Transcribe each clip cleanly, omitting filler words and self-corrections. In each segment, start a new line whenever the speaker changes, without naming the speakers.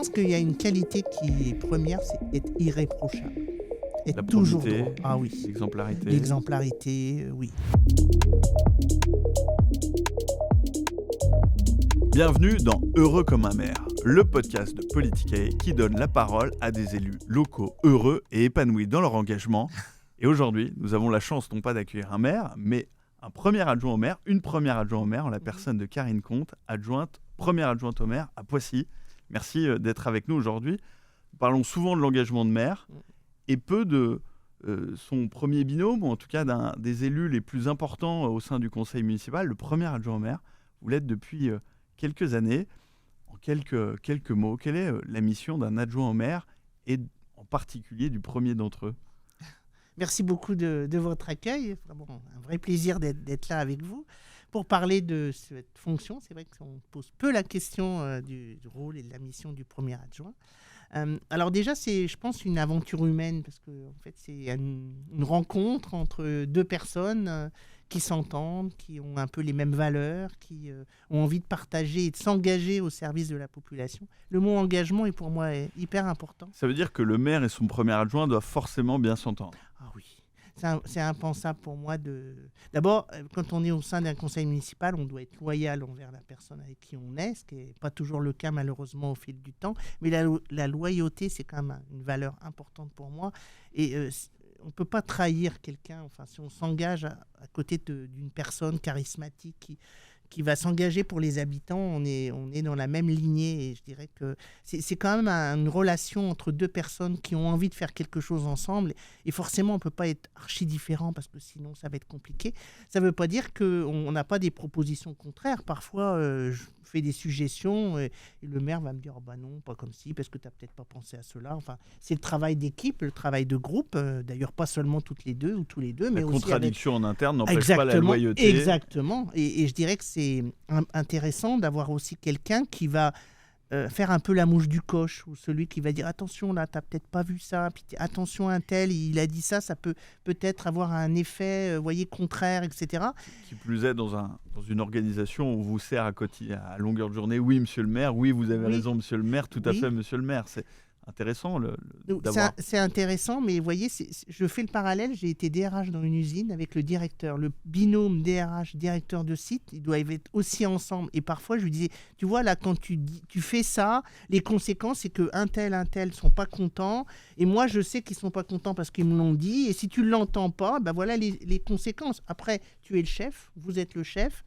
pense qu'il y a une qualité qui est première, c'est être irréprochable.
La
Être toujours
probité,
droit. Ah oui.
l'exemplarité.
L'exemplarité, oui.
Bienvenue dans Heureux comme un maire, le podcast de Politicae qui donne la parole à des élus locaux heureux et épanouis dans leur engagement. Et aujourd'hui, nous avons la chance non pas d'accueillir un maire, mais un premier adjoint au maire, une première adjointe au maire en la personne de Karine Comte, première adjointe au maire à Poissy. Merci d'être avec nous aujourd'hui. Nous parlons souvent de l'engagement de maire et peu de son premier binôme, ou en tout cas des élus les plus importants au sein du conseil municipal, le premier adjoint au maire. Vous l'êtes depuis quelques années. En quelques mots, quelle est la mission d'un adjoint au maire et en particulier du premier d'entre eux ?
Merci beaucoup de votre accueil. Vraiment un vrai plaisir d'être là avec vous pour parler de cette fonction. C'est vrai qu'on pose peu la question du rôle et de la mission du premier adjoint. Alors déjà, c'est, je pense, une aventure humaine parce que en fait, c'est une rencontre entre deux personnes qui s'entendent, qui ont un peu les mêmes valeurs, qui ont envie de partager et de s'engager au service de la population. Le mot engagement est pour moi hyper important.
Ça veut dire que le maire et son premier adjoint doivent forcément bien s'entendre.
Ah oui. C'est impensable pour moi de... D'abord, quand on est au sein d'un conseil municipal, on doit être loyal envers la personne avec qui on est, ce qui n'est pas toujours le cas malheureusement au fil du temps. Mais la loyauté, c'est quand même une valeur importante pour moi. Et on ne peut pas trahir quelqu'un. Enfin, si on s'engage à côté d'une personne charismatique qui va s'engager pour les habitants, on est dans la même lignée. Et je dirais que c'est quand même une relation entre deux personnes qui ont envie de faire quelque chose ensemble. Et forcément, on ne peut pas être archi différent parce que sinon, ça va être compliqué. Ça ne veut pas dire qu'on n'a pas des propositions contraires. Parfois, je fais des suggestions et le maire va me dire « Oh bah non, pas comme ci, parce que tu n'as peut-être pas pensé à cela. » Enfin, c'est le travail d'équipe, le travail de groupe. D'ailleurs, pas seulement toutes les deux ou tous les deux, mais
la
aussi
contradiction en interne n'empêche
exactement,
pas la loyauté.
Exactement. Et je dirais que c'est intéressant d'avoir aussi quelqu'un qui va faire un peu la mouche du coche, ou celui qui va dire attention là, t'as peut-être pas vu ça, puis attention un tel, il a dit ça, ça peut peut-être avoir un effet, voyez, contraire, etc.
Qui plus est, dans une organisation où on vous sert à longueur de journée, oui monsieur le maire, oui vous avez raison monsieur le maire, tout à fait monsieur le maire, c'est intéressant d'avoir...
C'est intéressant, mais vous voyez, je fais le parallèle, j'ai été DRH dans une usine avec le directeur, le binôme DRH, directeur de site, ils doivent être aussi ensemble. Et parfois, je lui disais, tu vois, là, quand tu fais ça, les conséquences, c'est qu'un tel ne sont pas contents. Et moi, je sais qu'ils ne sont pas contents parce qu'ils me l'ont dit. Et si tu ne l'entends pas, ben voilà les conséquences. Après, tu es le chef, vous êtes le chef.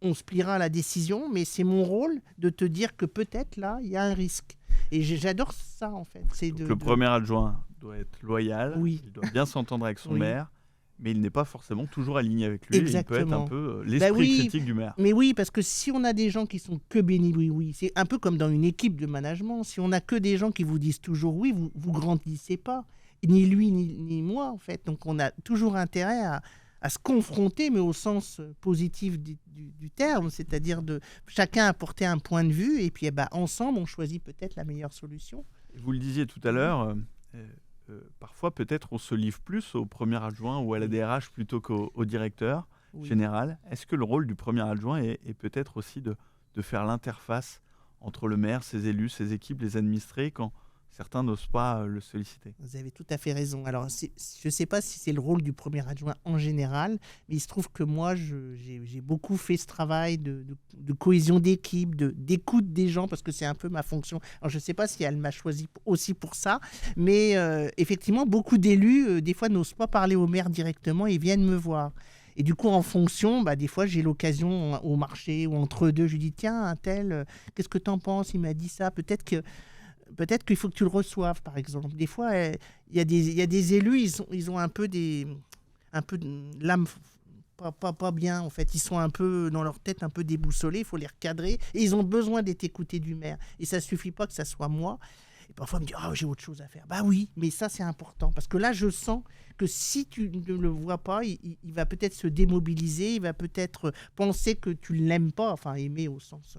On se pliera à la décision, mais c'est mon rôle de te dire que peut-être là, il y a un risque. Et j'adore ça, en fait.
Le premier adjoint doit être loyal,
oui.
Il doit bien s'entendre avec son
oui.
maire, mais il n'est pas forcément toujours aligné avec lui.
Exactement.
Il peut être un peu l'esprit critique du maire.
Mais oui, parce que si on a des gens qui sont que bénis oui, c'est un peu comme dans une équipe de management. Si on a que des gens qui vous disent toujours oui, vous grandissez pas. Ni lui, ni moi, en fait. Donc, on a toujours intérêt à se confronter, mais au sens positif du terme, c'est-à-dire de chacun apporter un point de vue, et puis ensemble, on choisit peut-être la meilleure solution.
Vous le disiez tout à l'heure, parfois peut-être on se livre plus au premier adjoint ou à la DRH plutôt qu'au directeur général. Est-ce que le rôle du premier adjoint est peut-être aussi de faire l'interface entre le maire, ses élus, ses équipes, les administrés, quand certains n'osent pas le solliciter?
Vous avez tout à fait raison. Alors, je ne sais pas si c'est le rôle du premier adjoint en général, mais il se trouve que moi, j'ai beaucoup fait ce travail de cohésion d'équipe, d'écoute des gens, parce que c'est un peu ma fonction. Alors, je ne sais pas si elle m'a choisi aussi pour ça, mais effectivement, beaucoup d'élus, des fois, n'osent pas parler au maire directement et viennent me voir. Et du coup, en fonction, des fois, j'ai l'occasion au marché ou entre deux, je lui dis « Tiens, un tel, qu'est-ce que tu en penses ? Il m'a dit ça. Peut-être qu'il faut que tu le reçoives, par exemple. » Des fois, il y a des élus, ils ont un peu l'âme pas bien, en fait. Ils sont un peu, dans leur tête, un peu déboussolés. Il faut les recadrer. Et ils ont besoin d'être écoutés du maire. Et ça ne suffit pas que ça soit moi. Et parfois, on me dit « Ah, j'ai autre chose à faire. » Bah oui, mais ça, c'est important. Parce que là, je sens que si tu ne le vois pas, il va peut-être se démobiliser. Il va peut-être penser que tu ne l'aimes pas. Enfin, aimer au sens...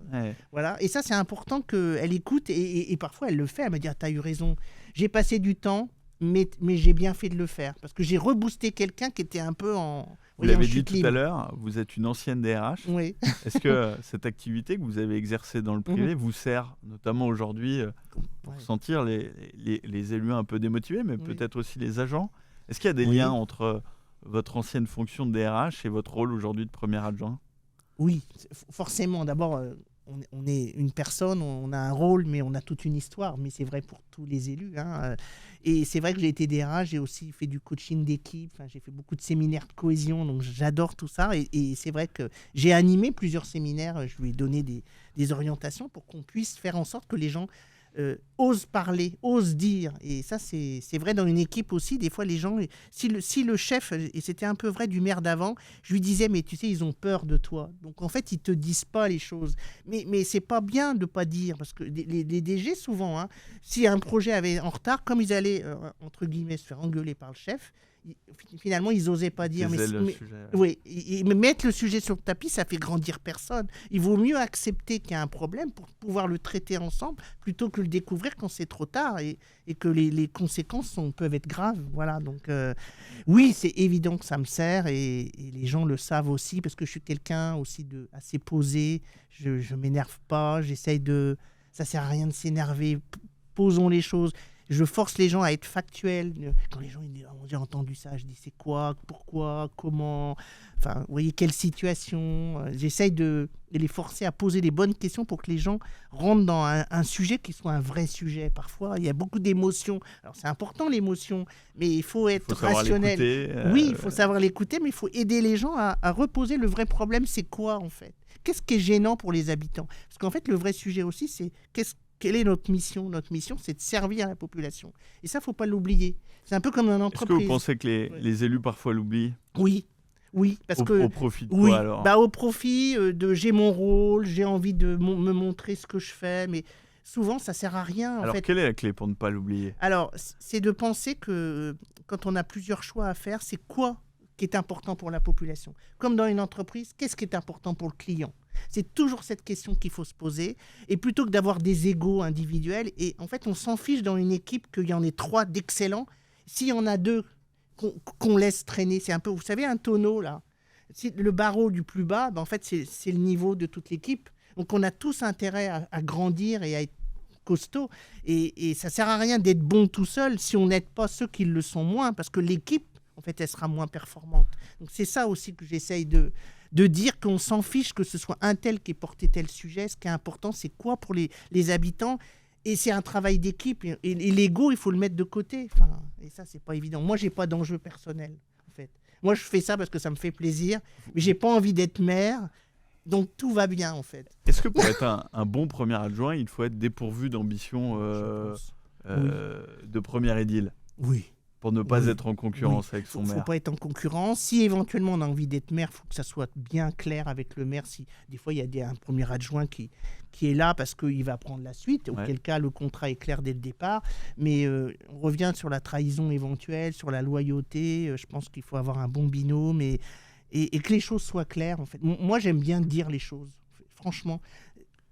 Voilà. Et ça, c'est important qu'elle écoute. Et parfois, elle le fait. Elle me dit « Ah, t'as eu raison. J'ai passé du temps, mais j'ai bien fait de le faire. » Parce que j'ai reboosté quelqu'un qui était un peu en...
Vous l'avez dit tout à l'heure, vous êtes une ancienne DRH.
Oui.
Est-ce que cette activité que vous avez exercée dans le privé vous sert, notamment aujourd'hui, pour sentir les élus un peu démotivés, mais peut-être aussi les agents. Est-ce qu'il y a des
Oui.
liens entre votre ancienne fonction de DRH et votre rôle aujourd'hui de premier adjoint?
Oui, forcément. D'abord, on est une personne, on a un rôle, mais on a toute une histoire. Mais c'est vrai pour tous les élus, hein. Et c'est vrai que j'ai été DRH, j'ai aussi fait du coaching d'équipe, enfin, j'ai fait beaucoup de séminaires de cohésion, donc j'adore tout ça. Et c'est vrai que j'ai animé plusieurs séminaires, je lui ai donné des orientations pour qu'on puisse faire en sorte que les gens osent parler, osent dire. Et ça, c'est vrai dans une équipe aussi. Des fois, les gens, si le chef, et c'était un peu vrai du maire d'avant, je lui disais, mais tu sais, ils ont peur de toi. Donc, en fait, ils ne te disent pas les choses. Mais ce n'est pas bien de ne pas dire, parce que les DG, souvent, hein, si un projet avait en retard, comme ils allaient, entre guillemets, se faire engueuler par le chef, finalement, ils n'osaient pas dire. Oui, mettre le sujet sur le tapis, ça fait grandir personne. Il vaut mieux accepter qu'il y a un problème pour pouvoir le traiter ensemble plutôt que le découvrir quand c'est trop tard et que les conséquences peuvent être graves. Voilà, donc oui, c'est évident que ça me sert et les gens le savent aussi parce que je suis quelqu'un aussi assez posé. Je ne m'énerve pas, j'essaye de... Ça ne sert à rien de s'énerver. Posons les choses. Je force les gens à être factuels. Quand les gens ils disent, j'ai entendu ça, je dis c'est quoi, pourquoi, comment, enfin, vous voyez, quelle situation. J'essaye de les forcer à poser les bonnes questions pour que les gens rentrent dans un sujet qui soit un vrai sujet. Parfois, il y a beaucoup d'émotions. Alors, c'est important l'émotion, mais il faut être rationnel. Oui, il faut savoir l'écouter, mais il faut aider les gens à reposer le vrai problème. C'est quoi, en fait? Qu'est-ce qui est gênant pour les habitants? Parce qu'en fait, le vrai sujet aussi, c'est quelle est notre mission? Notre mission, c'est de servir la population. Et ça, il ne faut pas l'oublier. C'est un peu comme une entreprise.
Est-ce que vous pensez que les élus parfois l'oublient?
Oui, parce
au profit de quoi alors?
Au profit de j'ai mon rôle, j'ai envie de me montrer ce que je fais, mais souvent, ça ne sert à rien.
Alors, quelle est la clé pour ne pas l'oublier?
Alors, c'est de penser que quand on a plusieurs choix à faire, c'est quoi qui est important pour la population? Comme dans une entreprise, qu'est-ce qui est important pour le client? C'est toujours cette question qu'il faut se poser. Et plutôt que d'avoir des égos individuels, et en fait, on s'en fiche dans une équipe qu'il y en ait 3 d'excellents. S'il y en a 2 qu'on laisse traîner, c'est un peu, vous savez, un tonneau, là. Le barreau du plus bas, en fait, c'est le niveau de toute l'équipe. Donc, on a tous intérêt à grandir et à être costaud. Et ça ne sert à rien d'être bon tout seul si on n'aide pas ceux qui le sont moins, parce que l'équipe, en fait, elle sera moins performante. Donc, c'est ça aussi que j'essaye de dire, qu'on s'en fiche que ce soit un tel qui ait porté tel sujet. Ce qui est important, c'est quoi pour les habitants. Et c'est un travail d'équipe. Et l'ego, il faut le mettre de côté. Enfin, et ça, c'est pas évident. Moi, j'ai pas d'enjeu personnel, en fait. Moi, je fais ça parce que ça me fait plaisir. Mais j'ai pas envie d'être maire. Donc, tout va bien, en fait.
Est-ce que pour être un bon premier adjoint, il faut être dépourvu d'ambition de premier édile?
Oui.
Pour ne pas être en concurrence avec son maire.
Il ne faut pas être en concurrence. Si éventuellement on a envie d'être maire, il faut que ça soit bien clair avec le maire. Des fois, il y a un premier adjoint qui est là parce qu'il va prendre la suite, auquel cas le contrat est clair dès le départ. Mais on revient sur la trahison éventuelle, sur la loyauté. Je pense qu'il faut avoir un bon binôme et que les choses soient claires. En fait. Moi, j'aime bien dire les choses, franchement.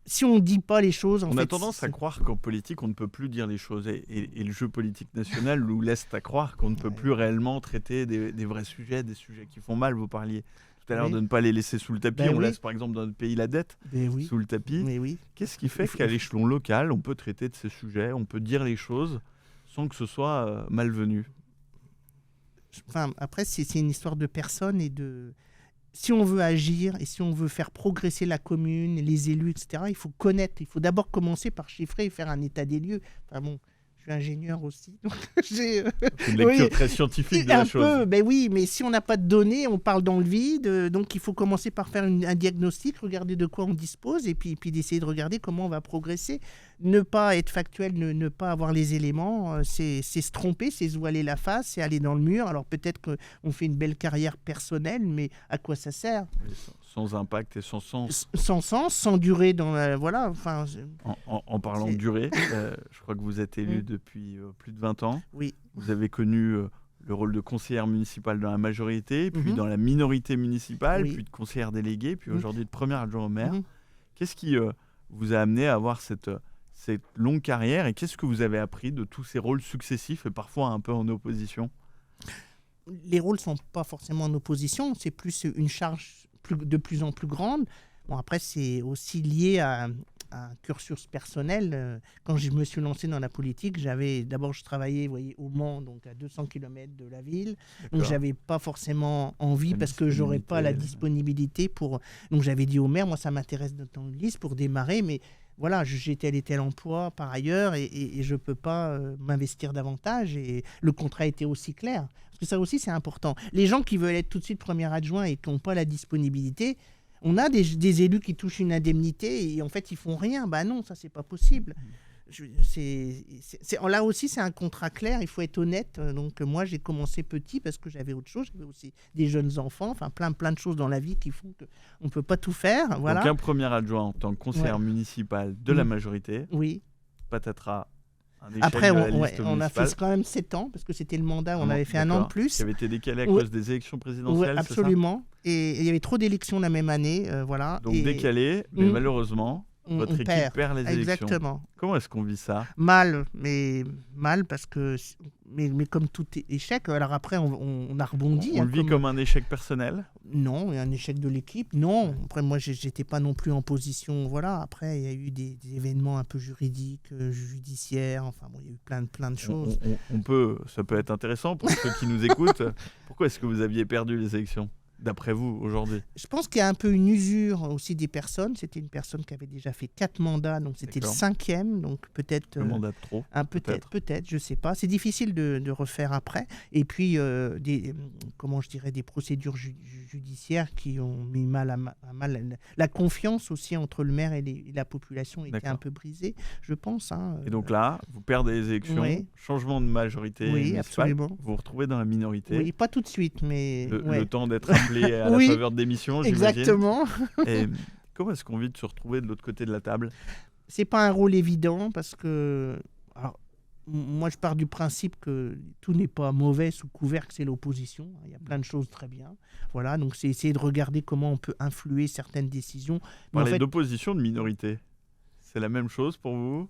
Si on ne dit pas les choses...
On a tendance à croire qu'en politique, on ne peut plus dire les choses. Et le jeu politique national nous laisse à croire qu'on ne peut plus réellement traiter des vrais sujets, des sujets qui font mal. Vous parliez tout à l'heure de ne pas les laisser sous le tapis. On laisse par exemple dans notre pays la dette sous le tapis. Qu'est-ce qui fait qu'à l'échelon local, on peut traiter de ces sujets, on peut dire les choses sans que ce soit malvenu?
Après, c'est une histoire de personnes et de... Si on veut agir et si on veut faire progresser la commune, les élus, etc., il faut connaître. Il faut d'abord commencer par chiffrer et faire un état des lieux. Enfin bon, je suis ingénieur aussi. Donc j'ai
une lecture très scientifique de la chose.
Oui, mais si on n'a pas de données, on parle dans le vide. Donc il faut commencer par faire un diagnostic, regarder de quoi on dispose et puis d'essayer de regarder comment on va progresser. Ne pas être factuel, ne pas avoir les éléments, c'est se tromper, c'est se voiler la face, c'est aller dans le mur. Alors peut-être qu'on fait une belle carrière personnelle, mais à quoi ça sert?
Sans impact et sans sens.
Sans sens, sans durée dans la... Voilà, enfin...
En parlant de durée, je crois que vous êtes élu depuis plus de 20 ans.
Oui.
Vous avez connu le rôle de conseillère municipale dans la majorité, puis dans la minorité municipale, puis de conseillère déléguée, puis aujourd'hui de première adjoint au maire. Qu'est-ce qui vous a amené à avoir cette longue carrière et qu'est-ce que vous avez appris de tous ces rôles successifs et parfois un peu en opposition?
Les rôles ne sont pas forcément en opposition, c'est plus une charge de plus en plus grande. Bon, après, c'est aussi lié à un cursus personnel. Quand je me suis lancé dans la politique, d'abord je travaillais, vous voyez, au Mans, donc à 200 km de la ville. Donc j'avais pas forcément envie parce que j'aurais pas la disponibilité pour. Donc j'avais dit au maire, moi ça m'intéresse de temps de liste pour démarrer, mais voilà, j'ai tel et tel emploi par ailleurs et je peux pas m'investir davantage. Et le contrat était aussi clair. Parce que ça aussi c'est important. Les gens qui veulent être tout de suite premier adjoint et qui n'ont pas la disponibilité. On a des élus qui touchent une indemnité et en fait, ils font rien. Ben non, ça, c'est pas possible. Là aussi, c'est un contrat clair. Il faut être honnête. Donc, moi, j'ai commencé petit parce que j'avais autre chose. J'avais aussi des jeunes enfants. Enfin, plein de choses dans la vie qui font qu'on ne peut pas tout faire. Voilà.
Donc, un premier adjoint en tant que conseiller municipal de la majorité.
Oui.
Patatras.
Après, on a fait quand même 7 ans, parce que c'était le mandat, on avait fait un an de plus.
Qui avait été décalé à cause des élections présidentielles,
absolument. Et il y avait trop d'élections la même année. Voilà.
Donc décalé, mais malheureusement, votre équipe perd les élections.
Exactement.
Comment est-ce qu'on vit ça ?
Mal parce que... Mais comme tout échec, alors après, on a rebondi.
On le vit comme un échec personnel ?
Non, un échec de l'équipe, non. Après, moi, j'étais pas non plus en position... Voilà, après, il y a eu des événements un peu juridiques, judiciaires, enfin, bon, il y a eu plein de choses.
Ça peut être intéressant pour ceux qui nous écoutent. Pourquoi est-ce que vous aviez perdu les élections ? D'après vous, aujourd'hui ?
Je pense qu'il y a un peu une usure aussi des personnes. C'était une personne qui avait déjà fait 4 mandats, donc c'était le 5e, donc peut-être...
Le mandat de trop
peut-être, je ne sais pas. C'est difficile de refaire après. Et puis, des procédures judiciaires qui ont mis mal à mal. La confiance aussi entre le maire et la population était un peu brisée, je pense.
Et donc là, vous perdez les élections, changement de majorité municipale,
absolument.
vous vous retrouvez dans la minorité.
Oui, pas tout de suite, mais...
Le temps d'être appelé à la faveur de démission, j'imagine.
Exactement.
Et comment est-ce qu'on vit de se retrouver de l'autre côté de la table ?
C'est pas un rôle évident parce que... Alors, moi, je pars du principe que tout n'est pas mauvais sous couvert que c'est l'opposition. Il y a plein de choses très bien. Voilà, donc c'est essayer de regarder comment on peut influer certaines décisions.
Parler d'opposition, de minorité, c'est la même chose pour vous ?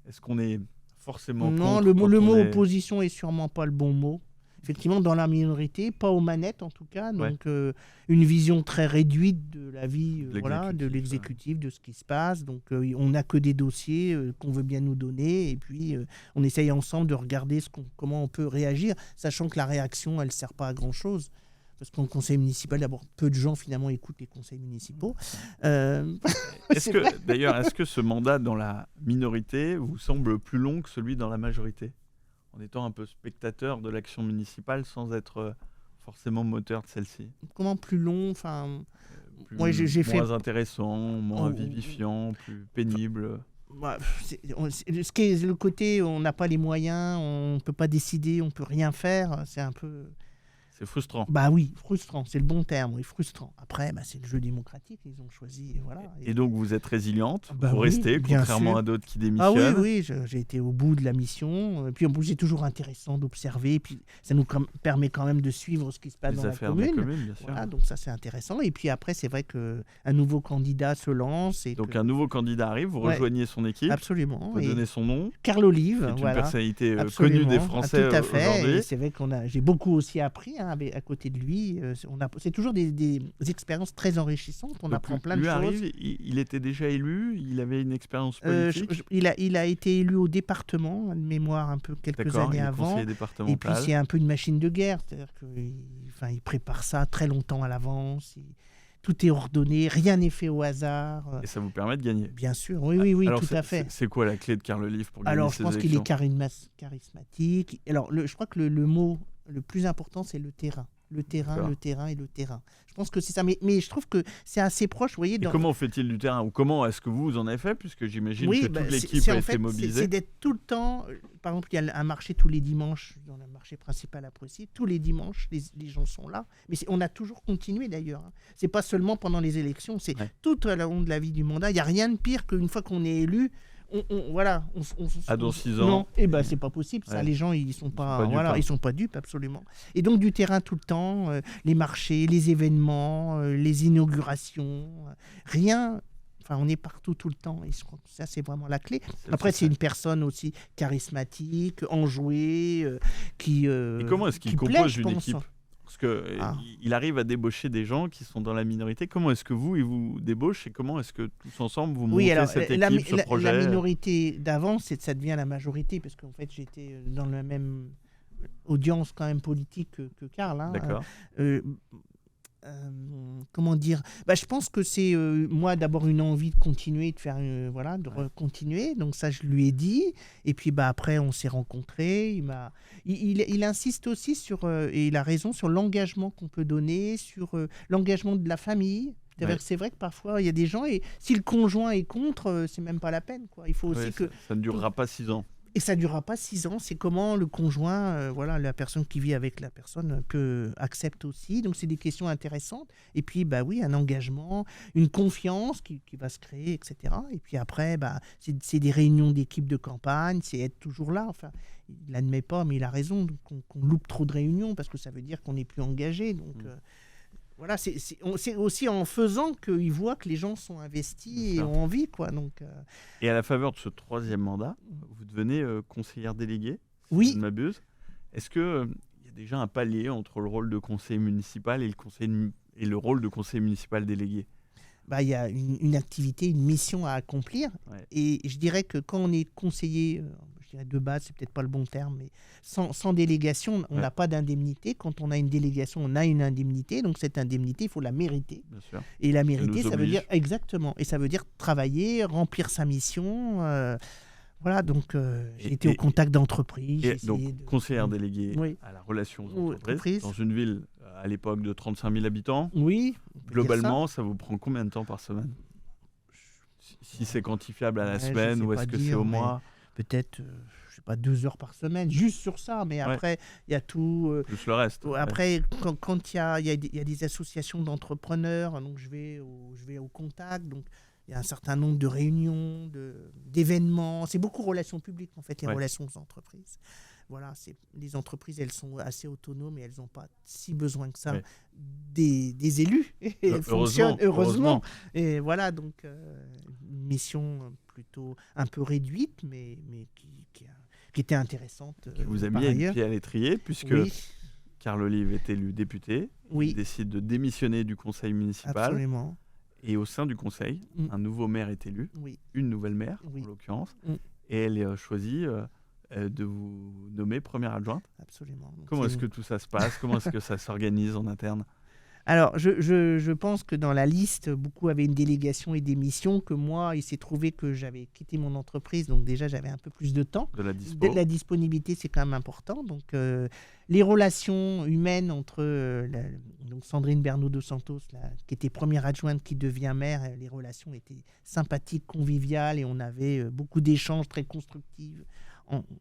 Est-ce qu'on est forcément
Non, le mot opposition est sûrement pas le bon mot. Effectivement, dans la minorité, pas aux manettes en tout cas, donc une vision très réduite de la vie de l'exécutif, de ce qui se passe. Donc on n'a que des dossiers qu'on veut bien nous donner et puis on essaye ensemble de regarder comment on peut réagir, sachant que la réaction, elle ne sert pas à grand-chose. Parce qu'en conseil municipal, d'abord, peu de gens finalement écoutent les conseils municipaux.
Est-ce que ce mandat dans la minorité vous semble plus long que celui dans la majorité ? En étant un peu spectateur de l'action municipale sans être forcément moteur de celle-ci.
Comment plus long,
moins intéressant, moins vivifiant, plus pénible.
Ce qui est le côté, on n'a pas les moyens, on ne peut pas décider, on ne peut rien faire, c'est un peu...
C'est frustrant.
Bah oui, frustrant, c'est le bon terme, oui, frustrant. Après, c'est le jeu démocratique, ils ont choisi, voilà.
Et donc vous êtes résiliente, vous restez, contrairement à d'autres qui démissionnent.
Ah oui, j'ai été au bout de la mission. Et puis en plus, c'est toujours intéressant d'observer. Et puis ça nous permet quand même de suivre ce qui se passe dans la commune.
De la commune, bien sûr.
Voilà, donc ça c'est intéressant. Et puis après, c'est vrai qu'un nouveau candidat se lance.
Un nouveau candidat arrive, vous rejoignez son équipe.
Absolument.
Vous donner son nom.
Carl Olive,
qui est une personnalité connue des Français
tout à fait.
aujourd'hui.
Et c'est vrai j'ai beaucoup aussi appris à côté de lui. C'est toujours des expériences très enrichissantes. On apprend plein de choses.
Il était déjà élu, il avait une expérience politique.
Il a été élu au département, de mémoire un peu quelques années avant. Et puis c'est un peu une machine de guerre, c'est-à-dire qu'il prépare ça très longtemps à l'avance. Tout est ordonné, rien n'est fait au hasard.
Et ça vous permet de gagner.
Bien sûr, oui,
alors,
tout à fait.
C'est quoi la clé de Carl Olive pour gagner ces élections ?
Alors je pense qu'il est charismatique. Alors je crois que le mot le plus important, c'est le terrain. Le terrain. Je pense que c'est ça. Mais je trouve que c'est assez proche. Vous voyez,
comment fait-il du terrain ? Ou comment est-ce que vous en avez fait ? Puisque j'imagine que toute l'équipe a été mobilisée.
C'est d'être tout le temps... Par exemple, il y a un marché tous les dimanches, dans le marché principal à Poissy. Tous les dimanches, les gens sont là. Mais on a toujours continué d'ailleurs. Ce n'est pas seulement pendant les élections. C'est tout au long de la vie du mandat. Il n'y a rien de pire qu'une fois qu'on est élu...
dans 6 ans.
Non, c'est pas possible. Ça, les gens, ils sont pas dupes, absolument. Et donc du terrain tout le temps, les marchés, les événements, les inaugurations, rien. Enfin, on est partout tout le temps. Et je crois que ça, c'est vraiment la clé. Après, c'est une personne aussi charismatique, enjouée, qui.
Et comment est-ce qu'il compose une équipe ? Parce qu'il arrive à débaucher des gens qui sont dans la minorité. Comment est-ce que il vous débauche et comment est-ce que tous ensemble vous montez cette équipe, ce projet?
La minorité d'avant, ça devient la majorité parce qu'en fait j'étais dans la même audience quand même politique que Karl. Hein.
D'accord.
Comment dire, je pense que c'est moi d'abord une envie de continuer, de faire continuer, donc ça je lui ai dit, et puis après on s'est rencontrés, il insiste aussi sur et il a raison sur l'engagement qu'on peut donner, sur l'engagement de la famille. C'est vrai que parfois il y a des gens et si le conjoint est contre, c'est même pas la peine quoi. Il faut aussi que
ça ne durera pas 6 ans.
Et ça ne durera pas 6 ans. C'est comment le conjoint, la personne qui vit avec la personne accepte aussi. Donc, c'est des questions intéressantes. Et puis, un engagement, une confiance qui va se créer, etc. Et puis après, c'est des réunions d'équipe de campagne, c'est être toujours là. Enfin, il n'admet pas, mais il a raison qu'on loupe trop de réunions parce que ça veut dire qu'on n'est plus engagé. Donc, voilà, c'est aussi en faisant qu'ils voient que les gens sont investis et ont envie, quoi. Donc,
Et à la faveur de ce 3e mandat, vous devenez conseillère déléguée, si
oui.
je ne m'abuse. Est-ce qu'il y a déjà un palier entre le rôle de conseiller municipal et le rôle de conseiller municipal délégué?
Il y a une activité, une mission à accomplir. Ouais. Et je dirais que quand on est conseiller, de base, c'est peut-être pas le bon terme, mais sans délégation, on n'a pas d'indemnité. Quand on a une délégation, on a une indemnité. Donc cette indemnité, il faut la mériter.
Bien sûr.
Et la mériter, ça veut dire exactement. Et ça veut dire travailler, remplir sa mission. Voilà, donc j'ai été au contact d'entreprises.
Donc conseillère déléguée à la relation d'entreprise dans une ville à l'époque de 35 000 habitants.
Oui.
Globalement, ça vous prend combien de temps par semaine? Si c'est quantifiable à la semaine ou est-ce que c'est au mois?
Peut-être, 2 heures par semaine, juste sur ça. Mais après, il y a tout.
Plus le reste.
Après, quand il y a des associations d'entrepreneurs, donc je vais au contact. Donc, il y a un certain nombre de réunions, d'événements. C'est beaucoup relations publiques, en fait, les relations aux entreprises. Voilà, les entreprises, elles sont assez autonomes et elles n'ont pas si besoin que ça des élus. Et elles fonctionnent heureusement. Et voilà, donc une mission plutôt un peu réduite, mais qui était intéressante.
Qui vous a mis un pied à l'étrier, puisque Karl Olive est élu député. Il décide de démissionner du conseil municipal.
Absolument.
Et au sein du conseil, un nouveau maire est élu, une nouvelle maire en l'occurrence, et elle est choisie de vous nommer première adjointe.
Absolument. Donc
comment est-ce que tout ça se passe? Comment est-ce que ça s'organise en interne?
Alors, je pense que dans la liste, beaucoup avaient une délégation et des missions que moi, il s'est trouvé que j'avais quitté mon entreprise, donc déjà j'avais un peu plus de temps.
De la dispo.
La disponibilité, c'est quand même important. Donc, les relations humaines entre donc Sandrine Bernot dos Santos, qui était première adjointe, qui devient maire, les relations étaient sympathiques, conviviales, et on avait beaucoup d'échanges très constructifs.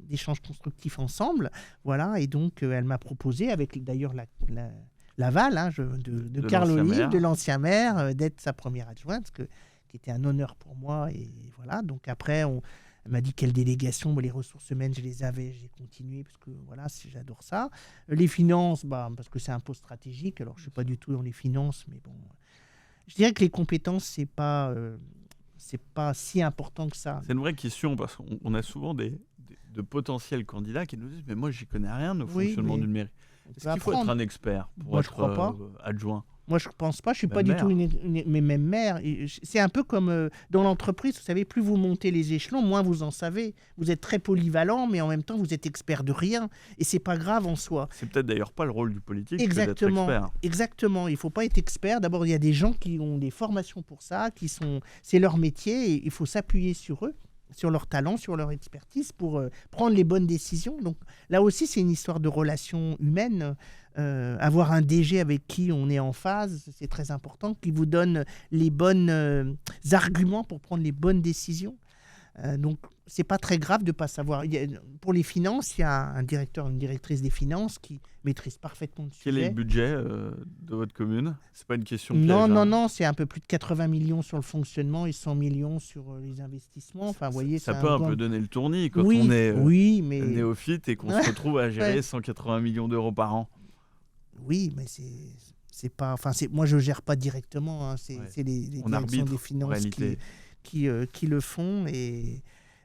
D'échanges constructifs ensemble, voilà, et donc elle m'a proposé, avec d'ailleurs l'aval de Karl Olive, de l'ancien maire, d'être sa première adjointe, qui était un honneur pour moi, et voilà. Donc après, elle m'a dit quelle délégation, les ressources humaines, je les avais, j'ai continué parce que voilà, j'adore ça. Les finances, parce que c'est un poste stratégique, alors je suis pas du tout dans les finances, mais bon, je dirais que les compétences, c'est pas si important que ça.
C'est une vraie question parce qu'on a souvent de potentiels candidats qui nous disent mais moi j'y connais rien au fonctionnement d'une mairie. Est-ce qu'il faut être un expert pour être adjoint?
Moi, je ne pense pas. Je ne suis pas du tout mais même maire. C'est un peu comme dans l'entreprise. Vous savez, plus vous montez les échelons, moins vous en savez. Vous êtes très polyvalent, mais en même temps, vous êtes expert de rien. Et ce n'est pas grave en soi.
C'est peut-être d'ailleurs pas le rôle du politique
d'être expert. Exactement. Il ne faut pas être expert. D'abord, il y a des gens qui ont des formations pour ça, c'est leur métier, et il faut s'appuyer sur eux, sur leur talent, sur leur expertise pour prendre les bonnes décisions. Donc là aussi, c'est une histoire de relations humaines. Avoir un DG avec qui on est en phase, c'est très important, qui vous donne les bons arguments pour prendre les bonnes décisions. Donc, c'est pas très grave de pas savoir. Pour les finances, il y a un directeur, une directrice des finances qui maîtrise parfaitement le sujet.
Quel est le budget de votre commune? C'est pas une question piège.
Non, c'est un peu plus de 80 millions sur le fonctionnement et 100 millions sur les investissements. Enfin, voyez,
ça peut un peu donner le tournis quand on est néophyte et qu'on se retrouve à gérer 180 millions d'euros par an.
Oui, mais c'est pas. Enfin, moi, je gère pas directement. C'est les directions des finances qui le font.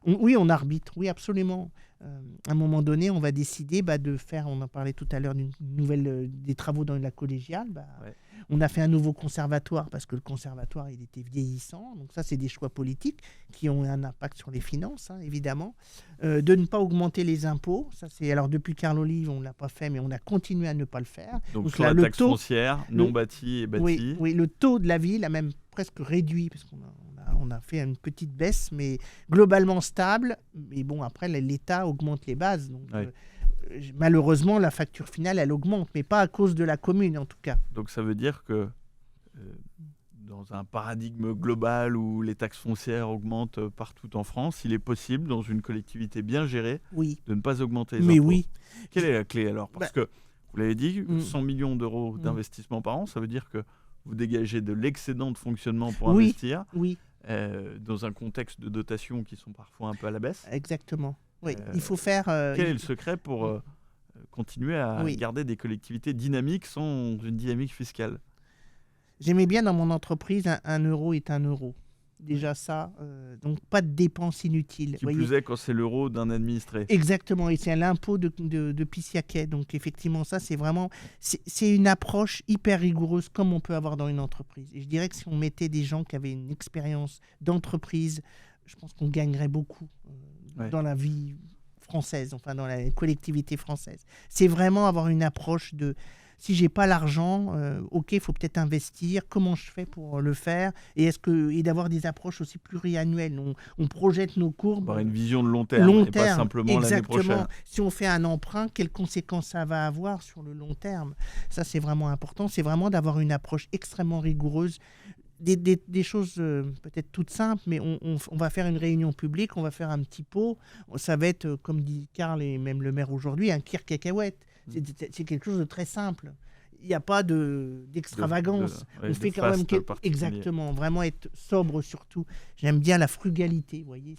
Oui, on arbitre, oui, absolument. À un moment donné, on va décider de faire, on en parlait tout à l'heure, d'une nouvelle, des travaux dans la collégiale.
Ouais.
On a fait un nouveau conservatoire parce que le conservatoire, il était vieillissant. Donc ça, c'est des choix politiques qui ont un impact sur les finances, hein, évidemment. De ne pas augmenter les impôts. Ça, c'est, alors, depuis Carl Olive, on ne l'a pas fait, mais on a continué à ne pas le faire.
Donc sur la taxe foncière, non bâtie et bâtie.
Oui, le taux de la ville a même presque réduit, parce qu'on a fait une petite baisse, mais globalement stable. Mais bon, après, l'État augmente les bases. Donc, malheureusement, la facture finale, elle augmente, mais pas à cause de la commune, en tout cas.
Donc ça veut dire que dans un paradigme global où les taxes foncières augmentent partout en France, il est possible, dans une collectivité bien gérée, de ne pas augmenter les impôts.
Mais oui.
Quelle est la clé alors ? Parce que, vous l'avez dit, 100 millions d'euros d'investissement par an, ça veut dire que vous dégagez de l'excédent de fonctionnement pour investir, dans un contexte de dotation qui sont parfois un peu à la baisse.
Exactement. Oui, il faut faire...
quel est le secret pour continuer à garder des collectivités dynamiques sans une dynamique fiscale ?
J'aimais bien dans mon entreprise, un euro est un euro. Déjà ça, donc pas de dépenses inutiles.
Qui plus est quand c'est l'euro d'un administré.
Exactement, et c'est l'impôt de Pissiaquet. Donc effectivement, ça c'est vraiment, c'est une approche hyper rigoureuse comme on peut avoir dans une entreprise. Et je dirais que si on mettait des gens qui avaient une expérience d'entreprise, je pense qu'on gagnerait beaucoup dans la vie française, enfin dans la collectivité française. C'est vraiment avoir une approche de... Si j'ai pas l'argent, ok, il faut peut-être investir. Comment je fais pour le faire ? Et d'avoir des approches aussi pluriannuelles. On projette nos courbes.
Avoir une vision de long terme, et pas simplement l'année prochaine.
Si on fait un emprunt, quelles conséquences ça va avoir sur le long terme ? Ça, c'est vraiment important. C'est vraiment d'avoir une approche extrêmement rigoureuse. Des choses peut-être toutes simples, mais on va faire une réunion publique, on va faire un petit pot. Ça va être, comme dit Karl et même le maire aujourd'hui, un kir cacahuète. C'est quelque chose de très simple. Il n'y a pas d'extravagance. On fait quand même exactement, vraiment être sobre surtout. J'aime bien la frugalité, vous voyez.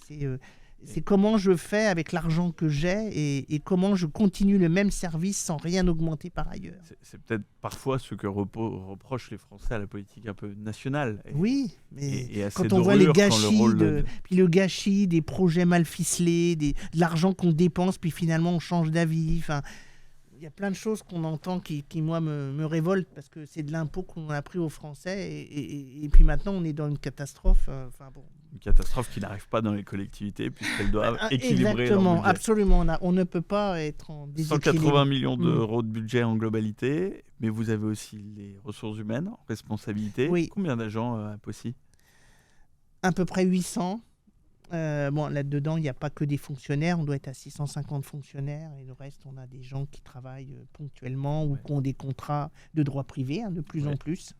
C'est comment je fais avec l'argent que j'ai et comment je continue le même service sans rien augmenter par ailleurs.
C'est peut-être parfois ce que reprochent les Français à la politique un peu nationale.
Oui, mais
et
quand on voit les gâchis, puis le gâchis des projets mal ficelés, de l'argent qu'on dépense, puis finalement on change d'avis. Enfin, il y a plein de choses qu'on entend qui moi, me révoltent parce que c'est de l'impôt qu'on a pris aux Français et puis maintenant, on est dans une catastrophe.
Une catastrophe qui n'arrive pas dans les collectivités puisqu'elles doivent équilibrer leur budget.
Absolument. On ne peut pas être en déséquilibre.
180 millions d'euros de budget en globalité, mais vous avez aussi les ressources humaines en responsabilité.
Oui.
Combien d'agents à Poissy ?
À peu près 800. Là-dedans, il n'y a pas que des fonctionnaires. On doit être à 650 fonctionnaires. Et le reste, on a des gens qui travaillent ponctuellement ou qui ont des contrats de droit privé, de plus en plus.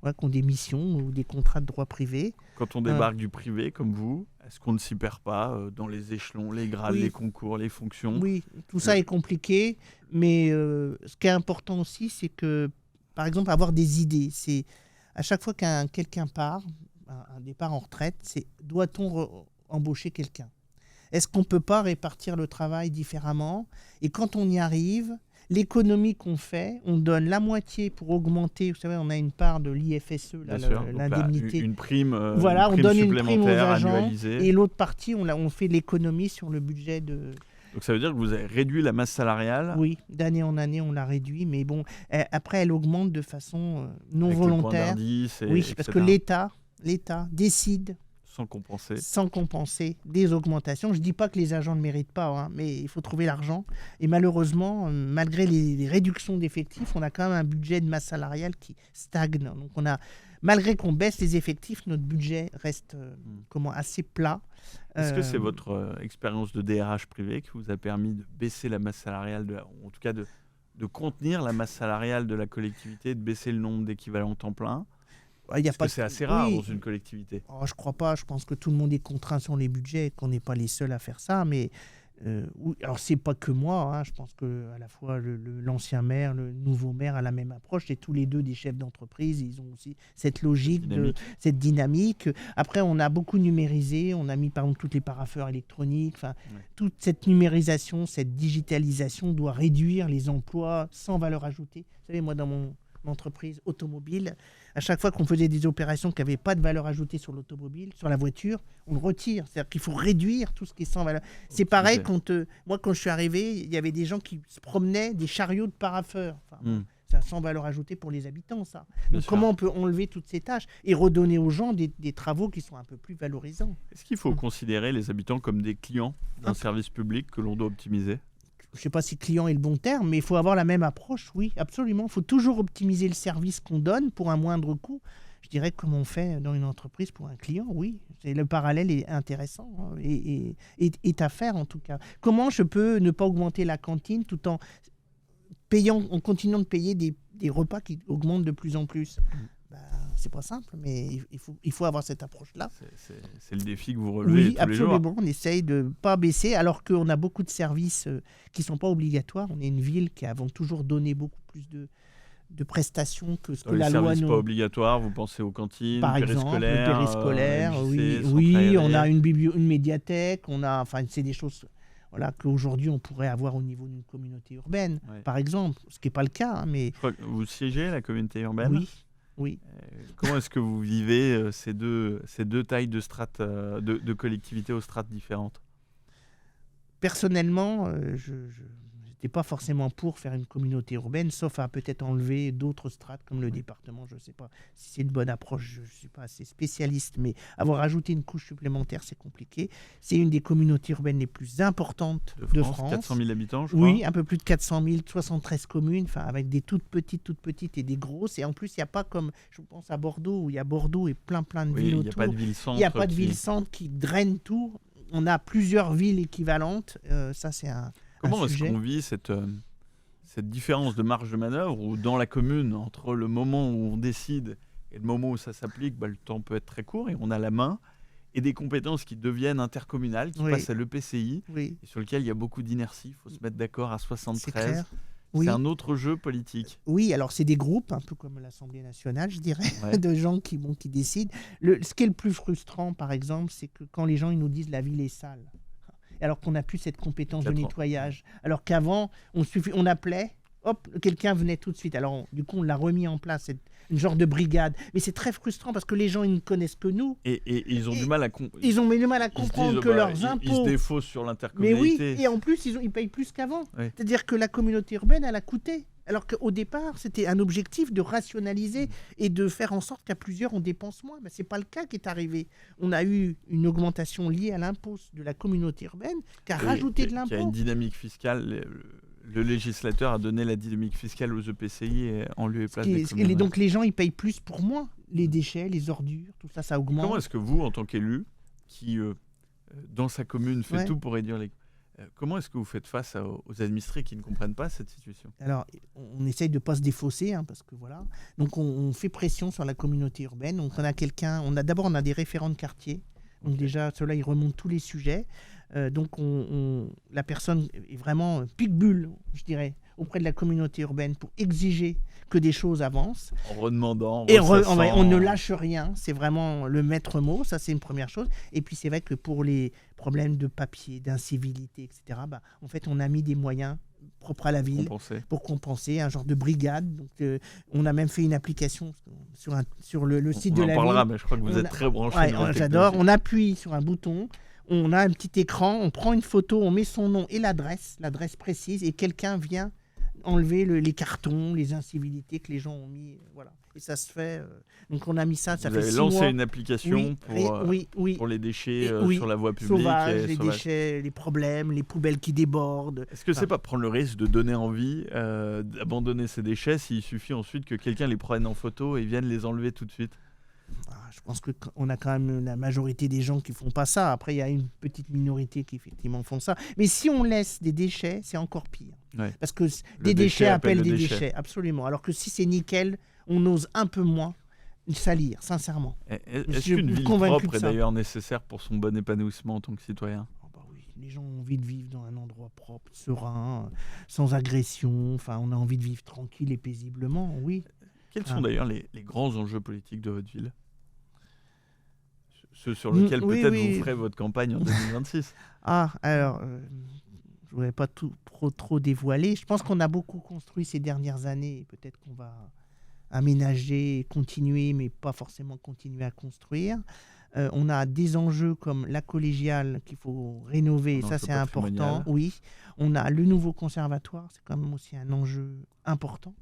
Qui ont des missions ou des contrats de droit privé.
Quand on débarque du privé, comme vous, est-ce qu'on ne s'y perd pas dans les échelons, les grades, les concours, les fonctions ?
Oui, tout ça est compliqué. Mais ce qui est important aussi, c'est que, par exemple, avoir des idées. C'est à chaque fois qu'un quelqu'un part, un départ en retraite, c'est doit-on embaucher quelqu'un ? Est-ce qu'on ne peut pas répartir le travail différemment ? Et quand on y arrive, l'économie qu'on fait, on donne la moitié pour augmenter. Vous savez, on a une part de l'IFSE, l'indemnité.
Une prime,
on donne une prime aux agents.
Annualisée.
Et l'autre partie, on fait de l'économie sur le budget de...
Donc ça veut dire que vous avez réduit la masse salariale ?
Oui, d'année en année, on l'a réduit. Mais bon, après, elle augmente de façon non volontaire. Oui, parce que l'État décide sans compenser des augmentations. Je ne dis pas que les agents ne méritent pas, mais il faut trouver l'argent. Et malheureusement, malgré les réductions d'effectifs, on a quand même un budget de masse salariale qui stagne. Donc malgré qu'on baisse les effectifs, notre budget reste assez plat.
Est-ce que c'est votre expérience de DRH privé qui vous a permis de baisser la masse salariale, en tout cas de contenir la masse salariale de la collectivité, de baisser le nombre d'équivalents temps plein ? C'est assez rare dans une collectivité.
Je crois pas. Je pense que tout le monde est contraint sur les budgets, qu'on n'est pas les seuls à faire ça. Mais alors c'est pas que moi. Je pense que à la fois l'ancien maire, le nouveau maire a la même approche. Et tous les deux des chefs d'entreprise, ils ont aussi cette logique, cette dynamique. Après, on a beaucoup numérisé. On a mis par exemple toutes les parapheurs électroniques. Toute cette numérisation, cette digitalisation doit réduire les emplois sans valeur ajoutée. Vous savez, moi dans entreprise automobile. À chaque fois qu'on faisait des opérations qui n'avaient pas de valeur ajoutée sur l'automobile, sur la voiture, on le retire. C'est-à-dire qu'il faut réduire tout ce qui est sans valeur. C'est pareil moi, quand je suis arrivé, il y avait des gens qui se promenaient des chariots de paraffeurs. Ça sans valeur ajoutée pour les habitants, ça. Donc, comment on peut enlever toutes ces tâches et redonner aux gens des travaux qui sont un peu plus valorisants?
Est-ce qu'il faut considérer les habitants comme des clients d'un service public que l'on doit optimiser?
Je ne sais pas si client est le bon terme, mais il faut avoir la même approche, oui, absolument. Il faut toujours optimiser le service qu'on donne pour un moindre coût. Je dirais comme on fait dans une entreprise pour un client, oui. Le parallèle est intéressant et est à faire en tout cas. Comment je peux ne pas augmenter la cantine tout en continuant de payer des repas qui augmentent de plus en plus? C'est pas simple, mais il faut avoir cette approche-là.
C'est le défi que vous relevez tous les jours. Oui,
absolument. On essaye de ne pas baisser, alors qu'on a beaucoup de services qui ne sont pas obligatoires. On est une ville qui a toujours donné beaucoup plus de prestations que ce que la loi...
Les services pas obligatoires, vous pensez aux cantines,
par exemple, le périscolaire, oui, on a une médiathèque, c'est des choses... Voilà, qu'aujourd'hui, on pourrait avoir au niveau d'une communauté urbaine, par exemple, ce qui n'est pas le cas. Mais...
Vous siégez à la communauté urbaine?
Oui.
Comment est-ce que vous vivez ces deux tailles de strates, de collectivités aux strates différentes?
Personnellement, je n'étais pas forcément pour faire une communauté urbaine, sauf à peut-être enlever d'autres strates comme le département. Je ne sais pas si c'est une bonne approche, je ne suis pas assez spécialiste, mais avoir ajouté une couche supplémentaire, c'est compliqué. C'est une des communautés urbaines les plus importantes de France.
400 000 habitants, je crois.
Oui, un peu plus de 400 000, 73 communes, avec des toutes petites et des grosses. Et en plus, il n'y a pas comme, je pense à Bordeaux, où il y a Bordeaux et plein de villes autour.
Il n'y a pas de ville-centre.
Il n'y a pas de ville-centre qui draine tout. On a plusieurs villes équivalentes. Ça, c'est
Comment est-ce qu'on vit cette différence de marge de manœuvre où dans la commune, entre le moment où on décide et le moment où ça s'applique, le temps peut être très court et on a la main, et des compétences qui deviennent intercommunales, qui passent à l'EPCI, et sur lesquelles il y a beaucoup d'inertie. Il faut se mettre d'accord à 73. C'est un autre jeu politique.
Oui, alors c'est des groupes, un peu comme l'Assemblée nationale, je dirais, de gens qui décident. Ce qui est le plus frustrant, par exemple, c'est que quand les gens ils nous disent la ville est sale, alors qu'on n'a plus cette compétence de nettoyage. Alors qu'avant, on appelait, hop, quelqu'un venait tout de suite. Alors, du coup, on l'a remis en place, une genre de brigade. Mais c'est très frustrant parce que les gens, ils ne connaissent que nous.
Et ils ont du mal à
ils ont du mal à comprendre que leurs impôts...
Ils se défaussent sur l'intercommunalité.
Mais oui, et en plus, ils payent plus qu'avant. C'est-à-dire que la communauté urbaine, elle a coûté. Alors qu'au départ, c'était un objectif de rationaliser et de faire en sorte qu'à plusieurs, on dépense moins. Ce n'est pas le cas qui est arrivé. On a eu une augmentation liée à l'impôt de la communauté urbaine qui a rajouté de l'impôt.
Il y a une dynamique fiscale. Le législateur a donné la dynamique fiscale aux EPCI en lieu et place des communes.
Et donc les gens, ils payent plus pour moins. Les déchets, les ordures, tout ça, ça augmente.
Comment est-ce que vous, en tant qu'élu, qui dans sa commune fait tout pour réduire les... Comment est-ce que vous faites face aux administrés qui ne comprennent pas cette situation?
Alors, on essaye de ne pas se défausser, parce que voilà. Donc, on fait pression sur la communauté urbaine. Donc, on a des référents de quartier. Donc, déjà, ceux-là, ils remontent tous les sujets. Donc, la personne est vraiment pique-bulle, je dirais, auprès de la communauté urbaine pour exiger que des choses avancent.
En redemandant.
Et on ne lâche rien. C'est vraiment le maître mot. Ça, c'est une première chose. Et puis, c'est vrai que pour les problèmes de papier, d'incivilité, etc., en fait, on a mis des moyens propres à la ville pour compenser, un genre de brigade. Donc, on a même fait une application sur le site de la ville.
On en parlera, mais je crois que vous êtes très branché.
J'adore. On appuie sur un bouton. On a un petit écran, on prend une photo, on met son nom et l'adresse précise, et quelqu'un vient enlever les cartons, les incivilités que les gens ont mis. Voilà. Et ça se fait. Donc on a mis ça.
Vous avez lancé une application pour les déchets sur la voie publique.
Les déchets, les problèmes, les poubelles qui débordent.
Est-ce que c'est pas prendre le risque de donner envie d'abandonner ces déchets s'il suffit ensuite que quelqu'un les prenne en photo et vienne les enlever tout de suite?
Je pense qu'on a quand même la majorité des gens qui ne font pas ça. Après, il y a une petite minorité qui effectivement font ça. Mais si on laisse des déchets, c'est encore pire. Parce que des déchets appellent des déchets. Absolument. Alors que si c'est nickel, on ose un peu moins salir, sincèrement.
Est-ce qu'une ville propre est d'ailleurs nécessaire pour son bon épanouissement en tant que citoyen?
Oui. Les gens ont envie de vivre dans un endroit propre, serein, sans agression. Enfin, on a envie de vivre tranquille et paisiblement, oui.
Quels sont d'ailleurs les grands enjeux politiques de votre ville? Ceux sur lesquels peut-être vous ferez votre campagne en 2026.
Alors, je ne voudrais pas trop dévoiler. Je pense qu'on a beaucoup construit ces dernières années. Peut-être qu'on va aménager, et continuer, mais pas forcément continuer à construire. On a des enjeux comme la collégiale qu'il faut rénover, et ça c'est important. Oui, on a le nouveau conservatoire, c'est quand même aussi un enjeu important,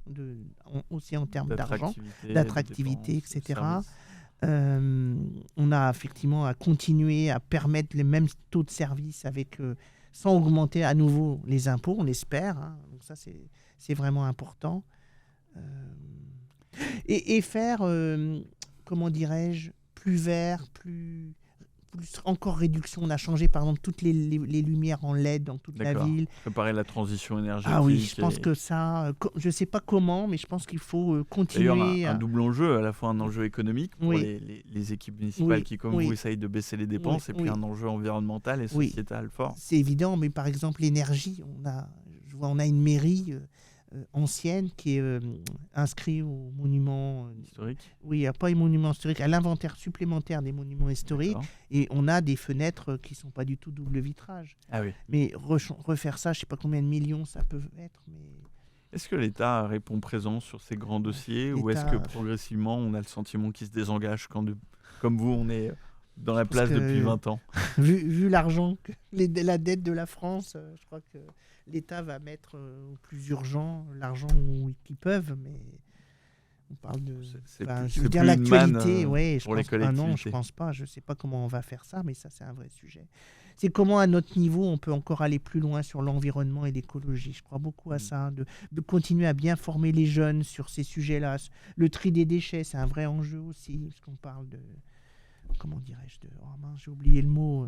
aussi en termes d'argent, d'attractivité, etc. On a effectivement à continuer à permettre les mêmes taux de service sans augmenter à nouveau les impôts, on l'espère. Donc ça c'est vraiment important. Et faire, comment dirais-je, plus vert, plus encore réduction. On a changé par exemple toutes les lumières en LED dans toute la ville.
Préparer la transition énergétique.
Ah oui, je pense que ça, je ne sais pas comment, mais je pense qu'il faut continuer.
D'ailleurs, un double enjeu, à la fois un enjeu économique pour les équipes municipales qui, comme vous, essayent de baisser les dépenses, et puis un enjeu environnemental et sociétal fort.
C'est évident, mais par exemple l'énergie, on a une mairie ancienne qui est inscrite au monument
historique.
Oui, pas les monuments historiques, à l'inventaire supplémentaire des monuments historiques. D'accord. Et on a des fenêtres qui ne sont pas du tout double vitrage.
Ah oui.
Mais refaire ça, je ne sais pas combien de millions ça peut être. Mais...
Est-ce que l'État répond présent sur ces grands dossiers ou est-ce que progressivement on a le sentiment qu'il se désengage quand, comme vous, on est dans la place depuis 20 ans?
Vu l'argent, la dette de la France, je crois que l'État va mettre au plus urgent l'argent qu'ils peuvent, mais on parle de... je veux dire l'actualité,
pour les collectivités.
Non, je ne pense pas, je ne sais pas comment on va faire ça, mais ça c'est un vrai sujet. C'est comment à notre niveau on peut encore aller plus loin sur l'environnement et l'écologie. Je crois beaucoup à ça, de continuer à bien former les jeunes sur ces sujets-là. Le tri des déchets, c'est un vrai enjeu aussi, parce qu'on parle de... Comment dirais-je j'ai oublié le mot...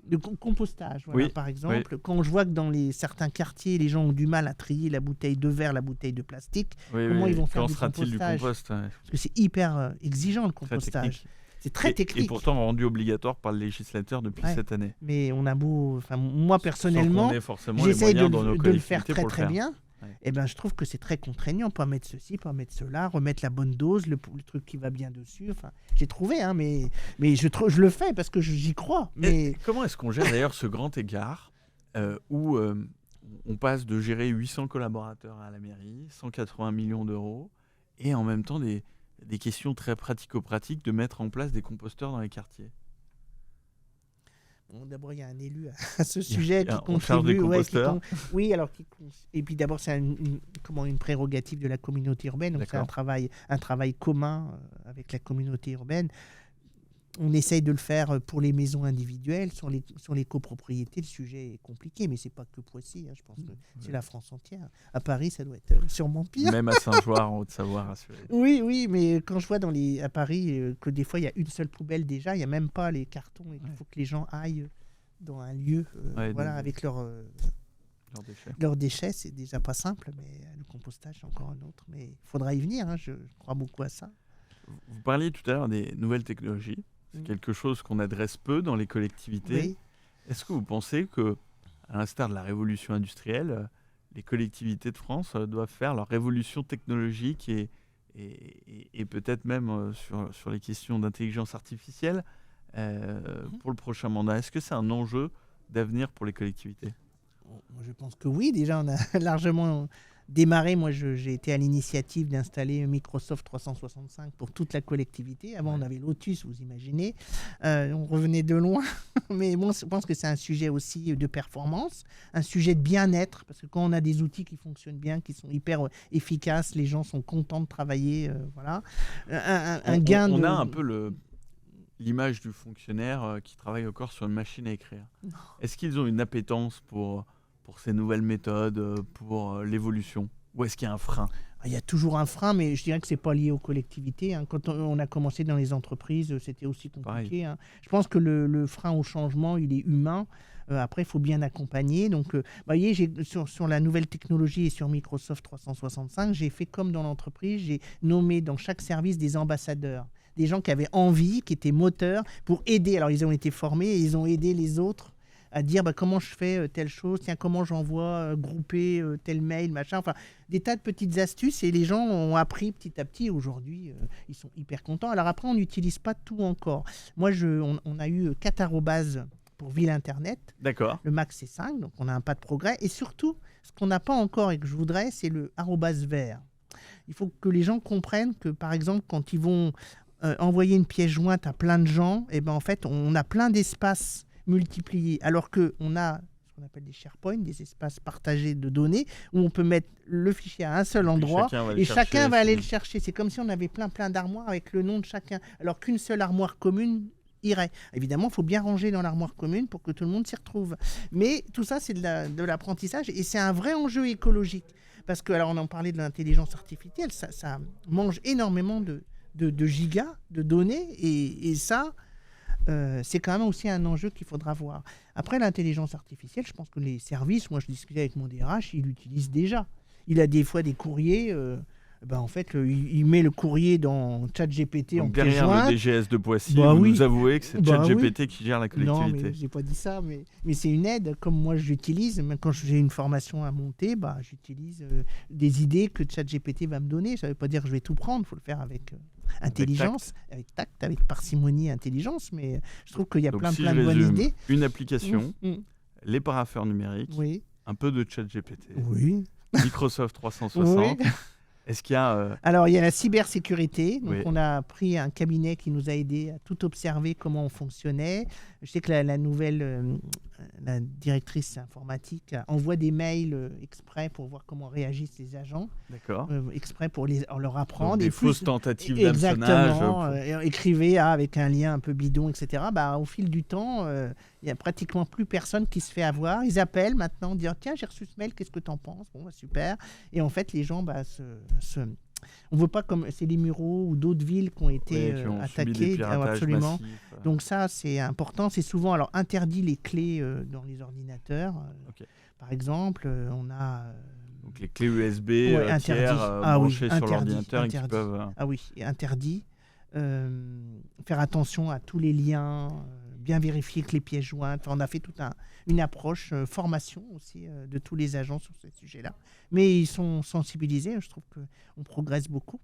de compostage, par exemple. Quand je vois que dans certains quartiers, les gens ont du mal à trier la bouteille de verre, la bouteille de plastique, comment ils vont faire du compostage? Parce que c'est hyper exigeant, le compostage. C'est très technique.
Et pourtant rendu obligatoire par le législateur depuis cette année.
Mais on a moi personnellement, j'essaye de le faire très très bien. Et je trouve que c'est très contraignant, pas mettre ceci, pas mettre cela, remettre la bonne dose, le truc qui va bien dessus. Enfin, j'ai trouvé, mais je le fais parce que j'y crois. Mais...
Comment est-ce qu'on gère d'ailleurs ce grand écart où on passe de gérer 800 collaborateurs à la mairie, 180 millions d'euros, et en même temps des questions très pratico-pratiques de mettre en place des composteurs dans les quartiers?
D'abord, il y a un élu à ce sujet qui contribue. Oui, alors et puis d'abord, c'est une prérogative de la communauté urbaine. Donc c'est un travail commun avec la communauté urbaine. On essaye de le faire pour les maisons individuelles, sur les copropriétés. Le sujet est compliqué, mais c'est pas que Poissy. Je pense que c'est la France entière. À Paris, ça doit être sûrement pire.
Même à Saint-Joire, en Haute-Savoie, rassurez.
Oui, mais quand je vois à Paris que des fois il y a une seule poubelle déjà, il y a même pas les cartons. Il faut que les gens aillent dans un lieu, avec leurs déchets. C'est déjà pas simple, mais le compostage c'est encore un autre. Mais il faudra y venir. Je crois beaucoup à ça.
Vous parliez tout à l'heure des nouvelles technologies. C'est quelque chose qu'on adresse peu dans les collectivités.
Oui.
Est-ce que vous pensez que, à l'instar de la révolution industrielle, les collectivités de France doivent faire leur révolution technologique et peut-être même sur les questions d'intelligence artificielle pour le prochain mandat? Est-ce que c'est un enjeu d'avenir pour les collectivités?
Je pense que oui. Déjà, on a largement démarré. Moi, j'ai été à l'initiative d'installer Microsoft 365 pour toute la collectivité. Avant, on avait Lotus, vous imaginez. On revenait de loin. Mais moi, je pense que c'est un sujet aussi de performance, un sujet de bien-être. Parce que quand on a des outils qui fonctionnent bien, qui sont hyper efficaces, les gens sont contents de travailler. Voilà.
On a un peu l'image du fonctionnaire qui travaille encore sur une machine à écrire.
Non.
Est-ce qu'ils ont une appétence pour ces nouvelles méthodes, pour l'évolution? Ou est-ce qu'il y a un frein?
Il y a toujours un frein, mais je dirais que ce n'est pas lié aux collectivités. Quand on a commencé dans les entreprises, c'était aussi compliqué. Je pense que le frein au changement, il est humain. Après, il faut bien accompagner. Donc, vous voyez, sur la nouvelle technologie et sur Microsoft 365, j'ai fait comme dans l'entreprise, j'ai nommé dans chaque service des ambassadeurs. Des gens qui avaient envie, qui étaient moteurs pour aider. Alors, ils ont été formés et ils ont aidé les autres à dire comment je fais telle chose, tiens, comment j'envoie grouper tel mail, machin. Enfin, des tas de petites astuces et les gens ont appris petit à petit. Aujourd'hui, ils sont hyper contents. Alors après, on n'utilise pas tout encore. Moi, on a eu 4 arrobases pour Ville Internet.
D'accord.
Le max, c'est 5, donc on a un pas de progrès. Et surtout, ce qu'on n'a pas encore et que je voudrais, c'est le arrobase vert. il faut que les gens comprennent que, par exemple, quand ils vont envoyer une pièce jointe à plein de gens, et ben en fait, on a plein d'espaces multipliés, alors qu'on a ce qu'on appelle des SharePoint, des espaces partagés de données, où on peut mettre le fichier à un seul endroit et chacun va aller le chercher. C'est comme si on avait plein d'armoires avec le nom de chacun, alors qu'une seule armoire commune irait. Évidemment, il faut bien ranger dans l'armoire commune pour que tout le monde s'y retrouve. Mais tout ça, c'est de l'apprentissage et c'est un vrai enjeu écologique. Parce que, alors on en parlait de l'intelligence artificielle, ça mange énormément de gigas de données et ça, c'est quand même aussi un enjeu qu'il faudra voir. Après, l'intelligence artificielle, je pense que les services, moi je discutais avec mon DRH, il l'utilise déjà. Il a des fois des courriers, en fait, il met le courrier dans ChatGPT en pièce jointe.
Derrière le DGS de Poissy, vous nous avouez que c'est ChatGPT qui gère la collectivité.
Non, mais je n'ai pas dit ça, mais c'est une aide. Comme moi, j'utilise, même quand j'ai une formation à monter, j'utilise des idées que ChatGPT va me donner. Ça ne veut pas dire que je vais tout prendre, il faut le faire avec intelligence, avec tact, avec parcimonie et intelligence, mais je trouve qu'il y a plein de bonnes idées.
Une application, les parapheurs numériques, un peu de ChatGPT, Microsoft 360.
Oui.
Est-ce qu'il y a...
Alors, il y a la cybersécurité. Donc, on a pris un cabinet qui nous a aidés à tout observer comment on fonctionnait. Je sais que la nouvelle la directrice informatique envoie des mails exprès pour voir comment réagissent les agents.
D'accord.
Exprès pour leur apprendre.
Donc, des fausses tentatives d'hameçonnage.
Exactement. Écrivez avec un lien un peu bidon, etc. Au fil du temps, il n'y a pratiquement plus personne qui se fait avoir. Ils appellent maintenant, dire tiens, j'ai reçu ce mail, qu'est-ce que tu en penses? Bon, super. Et en fait, les gens on ne veut pas comme c'est les Mureaux ou d'autres villes qui ont été attaquées. Absolument.
Massif.
Donc ça, c'est important. C'est souvent interdit les clés dans les ordinateurs. Par exemple, on a...
Donc les clés USB tiers branchées sur l'ordinateur et qui peuvent...
Ah oui, interdit. Faire attention à tous les liens, bien vérifier que les pièces jointes. On a fait toute une approche formation aussi de tous les agents sur ce sujet-là. Mais ils sont sensibilisés. Je trouve qu'on progresse beaucoup.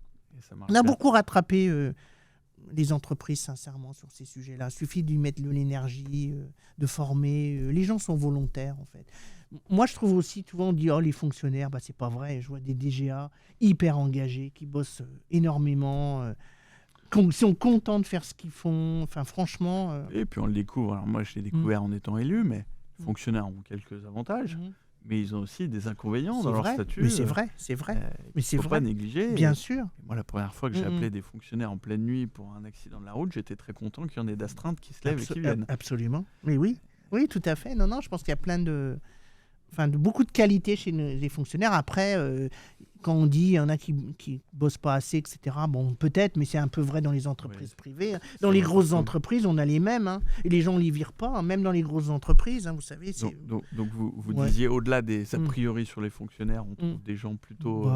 On a beaucoup rattrapé les entreprises, sincèrement, sur ces sujets-là. Il suffit d'y mettre de l'énergie, de former. Les gens sont volontaires, en fait. Moi, je trouve aussi, souvent, on dit les fonctionnaires, c'est pas vrai. Je vois des DGA hyper engagés qui bossent énormément. Qui sont contents de faire ce qu'ils font. Enfin, franchement...
Et puis, on le découvre. Alors, moi, je l'ai découvert en étant élu, mais les fonctionnaires ont quelques avantages. Mais ils ont aussi des inconvénients dans leur statut.
Mais c'est vrai.
Mais il ne faut pas négliger.
Bien sûr.
Et moi, la première fois que j'ai appelé des fonctionnaires en pleine nuit pour un accident de la route, j'étais très content qu'il y en ait d'astreintes qui se lèvent et qui viennent.
Absolument. Mais oui, tout à fait. Non, je pense qu'il y a plein de beaucoup de qualités chez les fonctionnaires. Après, quand on dit il y en a qui bossent pas assez, etc., bon, peut-être, mais c'est un peu vrai dans les entreprises privées. Dans les grosses entreprises, on a les mêmes. Et les gens ne les virent pas, même dans les grosses entreprises, vous savez.
Donc vous disiez, au-delà des a priori sur les fonctionnaires, on trouve des gens plutôt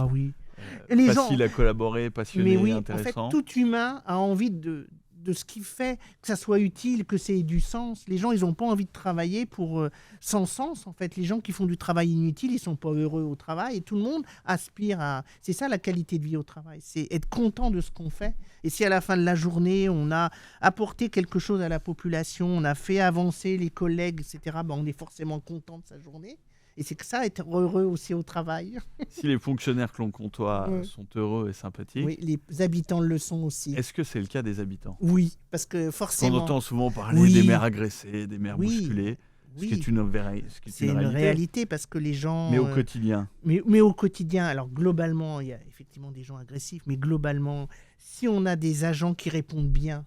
faciles à collaborer, passionnés, intéressants.
En fait, tout humain a envie de ce qui fait que ça soit utile, que ça ait du sens. Les gens, ils n'ont pas envie de travailler sans sens, en fait. Les gens qui font du travail inutile, ils ne sont pas heureux au travail. Et tout le monde aspire à... C'est ça, la qualité de vie au travail. C'est être content de ce qu'on fait. Et si à la fin de la journée, on a apporté quelque chose à la population, on a fait avancer les collègues, etc., on est forcément content de sa journée. Et c'est que ça, être heureux aussi au travail.
Si les fonctionnaires que l'on côtoie sont heureux et sympathiques...
Oui, les habitants le sont aussi.
Est-ce que c'est le cas des habitants?
Oui, parce que forcément...
On entend souvent parler des maires agressés, des maires bousculés, ce qui est une
réalité parce que les gens...
Mais au quotidien.
Mais au quotidien, alors globalement, il y a effectivement des gens agressifs, mais globalement, si on a des agents qui répondent bien,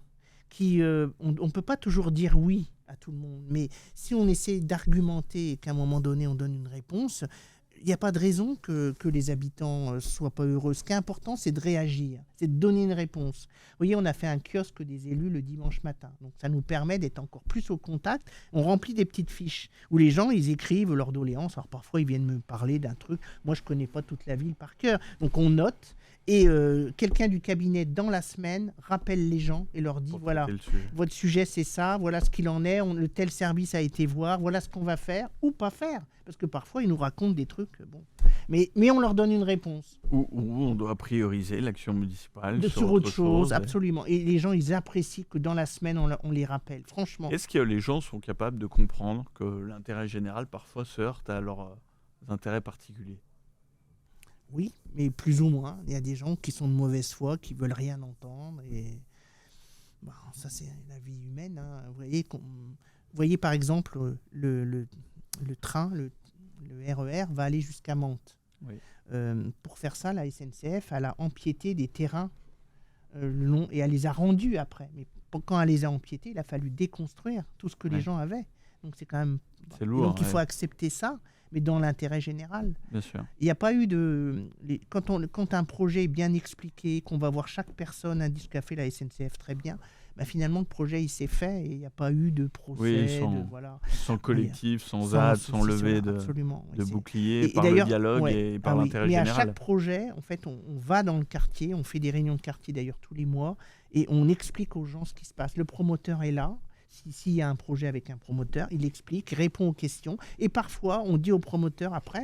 on ne peut pas toujours dire oui à tout le monde. Mais si on essaie d'argumenter et qu'à un moment donné, on donne une réponse, il n'y a pas de raison que les habitants ne soient pas heureux. Ce qui est important, c'est de réagir, c'est de donner une réponse. Vous voyez, on a fait un kiosque des élus le dimanche matin. Donc, ça nous permet d'être encore plus au contact. On remplit des petites fiches où les gens, ils écrivent leurs doléances. Alors, parfois, ils viennent me parler d'un truc. Moi, je ne connais pas toute la ville par cœur. Donc, on note. Et quelqu'un du cabinet, dans la semaine, rappelle les gens et leur dit, voilà, votre sujet, c'est ça, voilà ce qu'il en est, le tel service a été voir, voilà ce qu'on va faire ou pas faire. Parce que parfois, ils nous racontent des trucs, mais on leur donne une réponse.
Ou on doit prioriser l'action municipale
sur autre chose. Absolument. Et les gens, ils apprécient que dans la semaine, on les rappelle, franchement.
Est-ce que les gens sont capables de comprendre que l'intérêt général, parfois, se heurte à leurs intérêts particuliers ?
Oui, mais plus ou moins. Il y a des gens qui sont de mauvaise foi, qui veulent rien entendre. Et ça, c'est la vie humaine. Hein. Vous voyez, par exemple, le train, le RER va aller jusqu'à Mantes.
Oui.
Pour faire ça, la SNCF, elle a empiété des terrains le long et elle les a rendus après. Mais quand elle les a empiétés, il a fallu déconstruire tout ce que les gens avaient. Donc c'est quand même...
C'est lourd.
Donc il faut accepter ça, mais dans l'intérêt général.
Bien sûr.
Il n'y a pas eu de... Quand un projet est bien expliqué, qu'on va voir chaque personne, indique ce qu'a fait la SNCF très bien, finalement le projet il s'est fait et il n'y a pas eu de procès.
Sans collectif, sans ZAD, sans levée de bouclier, par le dialogue et par l'intérêt général.
Mais à chaque projet, en fait, on va dans le quartier, on fait des réunions de quartier d'ailleurs tous les mois et on explique aux gens ce qui se passe. Le promoteur est là. S'il y a un projet avec un promoteur, il explique, répond aux questions. Et parfois, on dit au promoteur après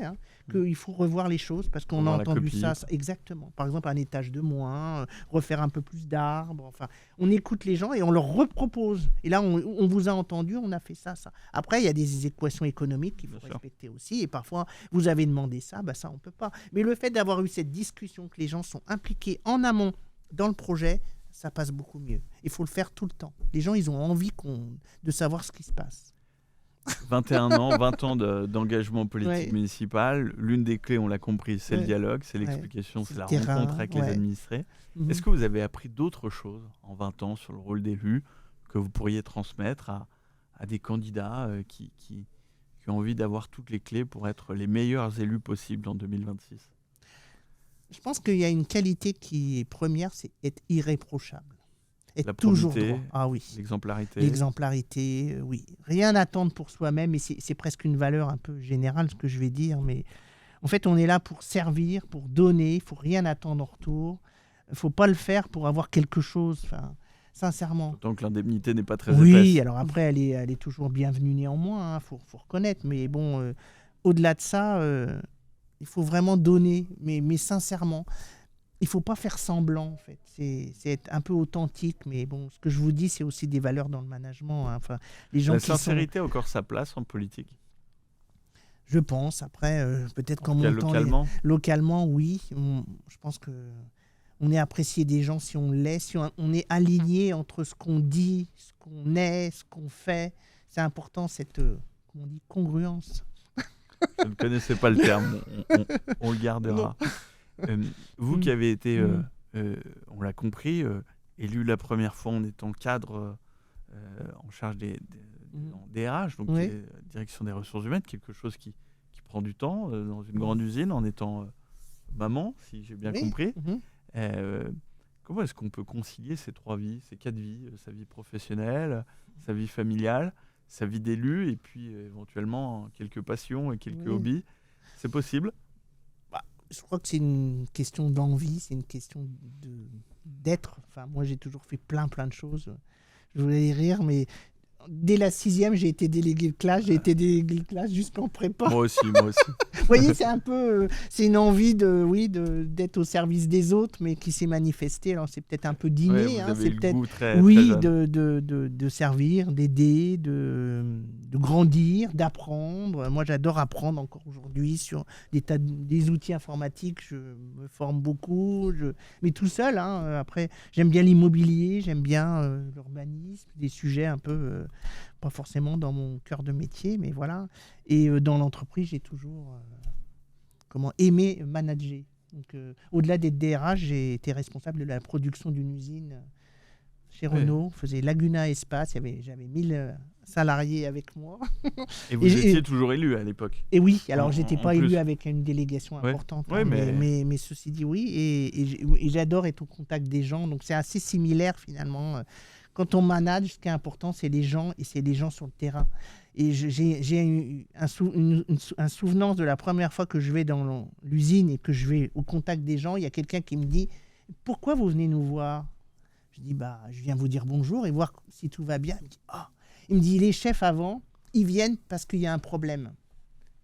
qu'il faut revoir les choses parce qu'on a entendu ça. Exactement. Par exemple, un étage de moins, refaire un peu plus d'arbres. Enfin, on écoute les gens et on leur repropose. Et là, on vous a entendu, on a fait ça. Après, il y a des équations économiques qu'il faut respecter aussi. Et parfois, vous avez demandé ça, ça, on ne peut pas. Mais le fait d'avoir eu cette discussion, que les gens sont impliqués en amont dans le projet, ça passe beaucoup mieux. Il faut le faire tout le temps. Les gens, ils ont envie de savoir ce qui se passe.
21 ans, 20 ans d'engagement politique municipal. L'une des clés, on l'a compris, c'est le dialogue, c'est l'explication, c'est la rencontre avec les administrés. Est-ce que vous avez appris d'autres choses en 20 ans sur le rôle d'élu que vous pourriez transmettre à des candidats qui ont envie d'avoir toutes les clés pour être les meilleurs élus possibles en 2026 ?
Je pense qu'il y a une qualité qui est première, c'est être irréprochable.
Être
toujours
probité,
droit. Ah oui.
L'exemplarité.
L'exemplarité, oui. Rien attendre pour soi-même, et c'est presque une valeur un peu générale, ce que je vais dire. Mais en fait, on est là pour servir, pour donner. Il ne faut rien attendre en retour. Il ne faut pas le faire pour avoir quelque chose. Enfin, sincèrement.
Tant que l'indemnité n'est pas très épaisse.
Oui, alors après, elle est toujours bienvenue néanmoins. Il faut reconnaître. Mais bon, au-delà de ça... il faut vraiment donner, mais sincèrement. Il ne faut pas faire semblant, en fait. C'est être un peu authentique, mais bon, ce que je vous dis, c'est aussi des valeurs dans le management. Hein. Enfin, les gens
la sincérité a encore sa place en politique ?
Je pense. Après, peut-être qu'en
montant...
Localement, oui. Je pense qu'on est apprécié des gens si on l'est, si on est aligné entre ce qu'on dit, ce qu'on est, ce qu'on fait. C'est important, cette comment on dit, congruence.
Je ne connaissais pas le terme, on le gardera. Vous qui avez été, on l'a compris, élu la première fois en étant cadre en charge des DRH, donc direction des ressources humaines, quelque chose qui prend du temps dans une grande usine en étant maman, si j'ai bien compris. Comment est-ce qu'on peut concilier ces 3 vies, ces 4 vies, sa vie professionnelle, sa vie familiale, sa vie d'élu et puis éventuellement quelques passions et quelques hobbies? C'est possible?
Je crois que c'est une question d'envie, c'est une question d'être. Enfin, moi, j'ai toujours fait plein de choses. Je voulais rire, mais dès la 6e, j'ai été délégué de classe. J'ai été délégué de classe jusqu'en prépa.
Moi aussi.
Vous voyez, c'est un peu... c'est une envie d'être au service des autres, mais qui s'est manifestée. Alors, c'est peut-être un peu d'inné.
Vous avez
c'est
le
peut-être
goût très jeune.
de servir, d'aider, de grandir, d'apprendre. Moi, j'adore apprendre encore aujourd'hui sur des outils informatiques. Je me forme beaucoup, mais tout seul. Après, j'aime bien l'immobilier, j'aime bien l'urbanisme, des sujets un peu... pas forcément dans mon cœur de métier, mais voilà. Et dans l'entreprise, j'ai toujours aimé manager. Donc, au-delà d'être DRH, j'ai été responsable de la production d'une usine chez Renault. On faisait Laguna Espace. J'avais 1000 salariés avec moi.
Et vous étiez toujours élu à l'époque?
Et oui, alors j'étais pas élu avec une délégation importante. Mais ceci dit, oui. Et j'adore être au contact des gens. Donc c'est assez similaire finalement. Quand on manage, ce qui est important, c'est les gens, et c'est les gens sur le terrain. Et j'ai un souvenance de la première fois que je vais dans l'usine et que je vais au contact des gens. Il y a quelqu'un qui me dit « Pourquoi vous venez nous voir ?» Je dis « Je viens vous dire bonjour et voir si tout va bien. » Il me dit « Les chefs avant, ils viennent parce qu'il y a un problème.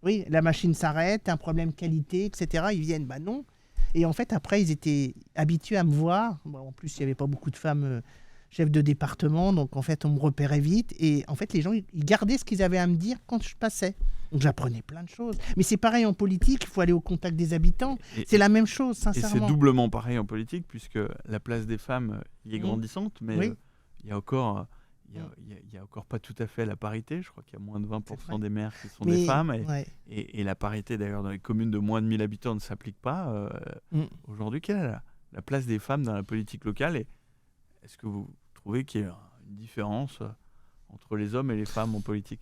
Oui, la machine s'arrête, un problème qualité, etc. Ils viennent. » Non. Et en fait, après, ils étaient habitués à me voir. Bon, en plus, il n'y avait pas beaucoup de femmes chef de département, donc en fait, on me repérait vite. Et en fait, les gens, ils gardaient ce qu'ils avaient à me dire quand je passais. Donc j'apprenais plein de choses. Mais c'est pareil en politique, il faut aller au contact des habitants. C'est la même chose,
Et
sincèrement.
c'est doublement pareil en politique, puisque la place des femmes y est grandissante, mais
Oui.
il y a encore... Il y a encore pas tout à fait la parité. Je crois qu'il y a moins de 20% des maires qui sont
Mais,
des femmes.
ouais.
Et la parité, d'ailleurs, dans les communes de moins de 1000 habitants ne s'applique pas. Aujourd'hui, quelle est la place des femmes dans la politique locale? Et est-ce que vous trouvez qu'il y a une différence entre les hommes et les femmes en politique?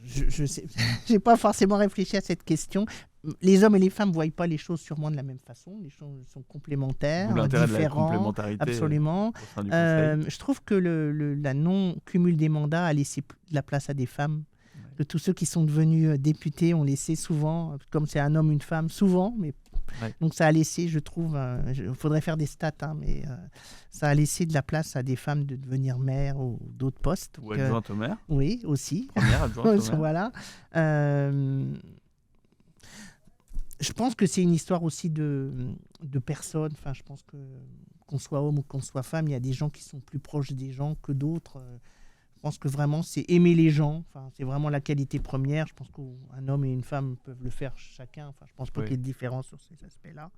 Je sais, j'ai pas forcément réfléchi à cette question. Les hommes et les femmes ne voient pas les choses sûrement de la même façon. Les choses sont complémentaires,
D'où l'intérêt de la
différents.
complémentarité
Absolument.
au sein du conseil.
Je trouve que la non-cumul des mandats a laissé de la place à des femmes. De tous ceux qui sont devenus députés ont laissé souvent, comme c'est un homme, une femme, souvent, mais donc ça a laissé, je trouve, il faudrait faire des stats, mais ça a laissé de la place à des femmes de devenir mères ou d'autres postes.
Ou adjointe au maire.
Oui, aussi.
Première adjointe au maire.
Voilà. Je pense que c'est une histoire aussi de personnes. Enfin, je pense qu'on soit homme ou qu'on soit femme, il y a des gens qui sont plus proches des gens que d'autres. Je pense que vraiment, c'est aimer les gens. Enfin, c'est vraiment la qualité première. Je pense qu'un homme et une femme peuvent le faire chacun. Enfin, je pense pas qu'il y ait de différence sur ces aspects-là.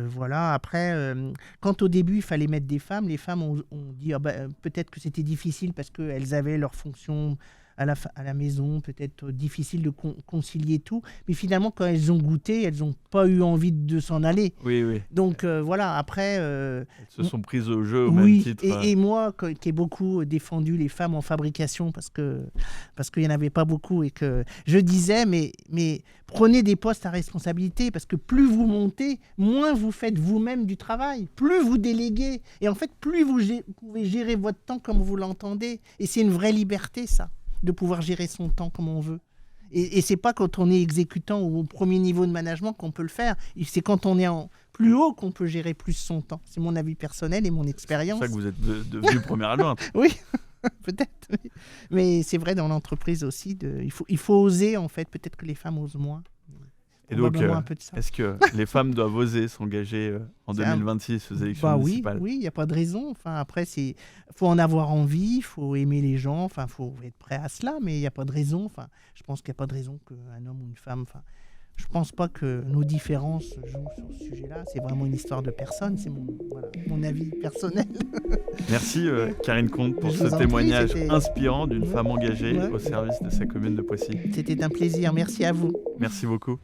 Voilà. Après, quand au début, il fallait mettre des femmes, les femmes ont dit peut-être que c'était difficile parce qu'elles avaient leur fonction à la maison, peut-être difficile de concilier tout. Mais finalement, quand elles ont goûté, elles n'ont pas eu envie de s'en aller.
Oui, oui.
Donc voilà, après...
elles se sont prises au jeu au même titre.
Et moi, qui ai beaucoup défendu les femmes en fabrication, parce qu'il n'y en avait pas beaucoup, et que je disais, mais prenez des postes à responsabilité, parce que plus vous montez, moins vous faites vous-même du travail, plus vous déléguez. Et en fait, plus vous pouvez gérer votre temps comme vous l'entendez. Et c'est une vraie liberté, ça, de pouvoir gérer son temps comme on veut. Et c'est pas quand on est exécutant ou au premier niveau de management qu'on peut le faire. C'est quand on est en plus haut qu'on peut gérer plus son temps. C'est mon avis personnel et mon expérience.
C'est pour ça que vous êtes devenue première adjointe.
Oui, peut-être. Oui. Mais c'est vrai dans l'entreprise aussi. Il faut oser, en fait. Peut-être que les femmes osent moins.
Et donc, est-ce que les femmes doivent oser s'engager en 2026 aux élections municipales?
Oui, il n'y a pas de raison. Enfin, après, faut en avoir envie, il faut aimer les gens, il faut être prêt à cela, mais il n'y a pas de raison. Enfin, je pense qu'il n'y a pas de raison qu'un homme ou une femme... Je ne pense pas que nos différences jouent sur ce sujet-là. C'est vraiment une histoire de personne. C'est mon avis personnel.
Merci Karine Comte pour ce témoignage inspirant d'une femme engagée au service de sa commune de Poissy.
C'était un plaisir. Merci à vous.
Merci beaucoup.